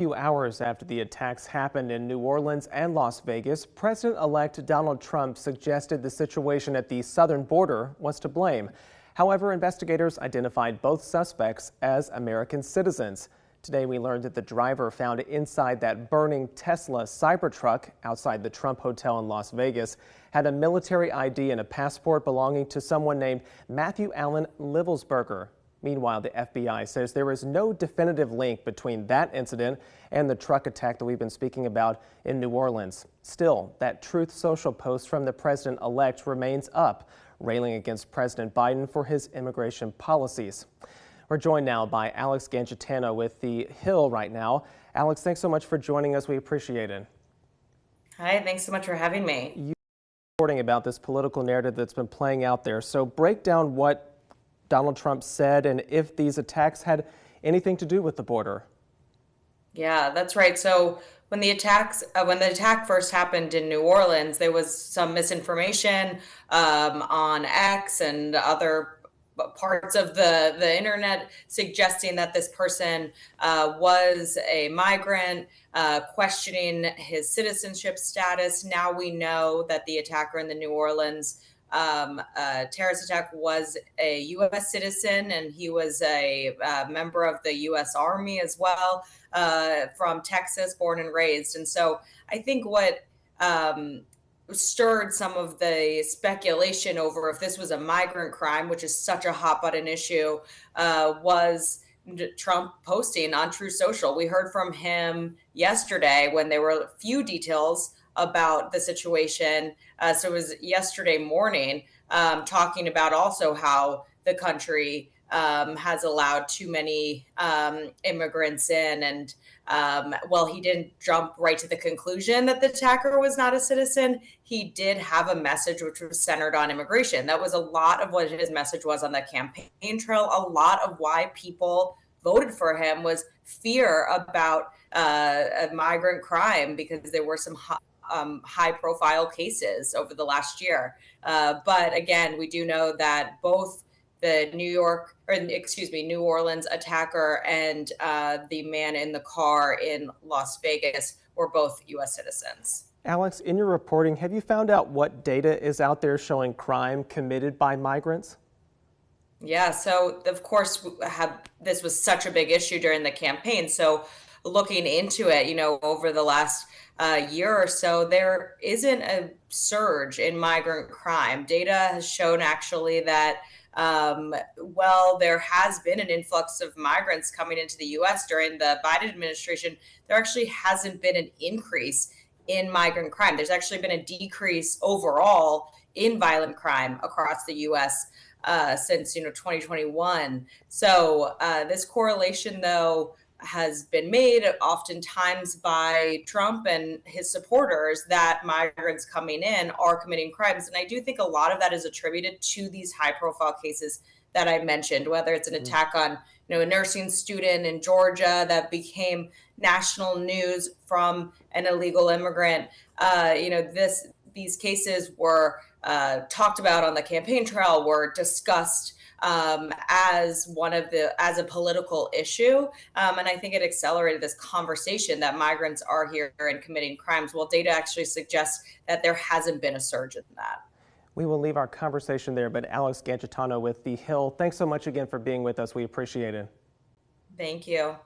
Few hours after the attacks happened in New Orleans and Las Vegas, President-elect Donald Trump suggested the situation at the southern border was to blame. However, investigators identified both suspects as American citizens. Today, we learned that the driver found inside that burning Tesla Cybertruck outside the Trump Hotel in Las Vegas had a military ID and a passport belonging to someone named Matthew Allen Livelsberger. Meanwhile, the FBI says there is no definitive link between that incident and the truck attack that we've been speaking about in New Orleans. Still, that Truth Social post from the president-elect remains up, railing against President Biden for his immigration policies. We're joined now by Alex Gangitano with The Hill right now. Alex, thanks so much for joining us. We appreciate it. Hi, thanks so much for having me. You reporting about this political narrative that's been playing out there. So break down what Donald Trump said and if these attacks had anything to do with the border. Yeah, that's right. So when the attack first happened in New Orleans, there was some misinformation on X and other parts of the internet suggesting that this person was a migrant, questioning his citizenship status. Now we know that the attacker in the New Orleans terrorist attack was a U.S. citizen, and he was a member of the U.S. Army as well, from Texas, born and raised. And so I think what stirred some of the speculation over if this was a migrant crime, which is such a hot button issue, was Trump posting on Truth Social. We heard from him yesterday when there were few details about the situation. So it was yesterday morning, talking about also how the country has allowed too many immigrants in. And while he didn't jump right to the conclusion that the attacker was not a citizen, he did have a message which was centered on immigration. That was a lot of what his message was on the campaign trail. A lot of why people voted for him was fear about a migrant crime, because there were some high-profile cases over the last year. But again, we do know that both the New Orleans attacker and the man in the car in Las Vegas were both U.S. citizens. Alex, in your reporting, have you found out what data is out there showing crime committed by migrants? Yeah, so of course, this was such a big issue during the campaign. So looking into it, over the last year or so, there isn't a surge in migrant crime. Data has shown actually that, there has been an influx of migrants coming into the U.S. during the Biden administration. There actually hasn't been an increase in migrant crime. There's actually been a decrease overall in violent crime across the U.S. Since 2021. So this correlation, though, has been made oftentimes by Trump and his supporters that migrants coming in are committing crimes. And I do think a lot of that is attributed to these high profile cases that I mentioned, whether it's an attack on a nursing student in Georgia that became national news from an illegal immigrant. These cases were talked about on the campaign trail, were discussed as a political issue. And I think it accelerated this conversation that migrants are here and committing crimes. Well, data actually suggests that there hasn't been a surge in that. We will leave our conversation there, but Alex Gangitano with The Hill, thanks so much again for being with us. We appreciate it. Thank you.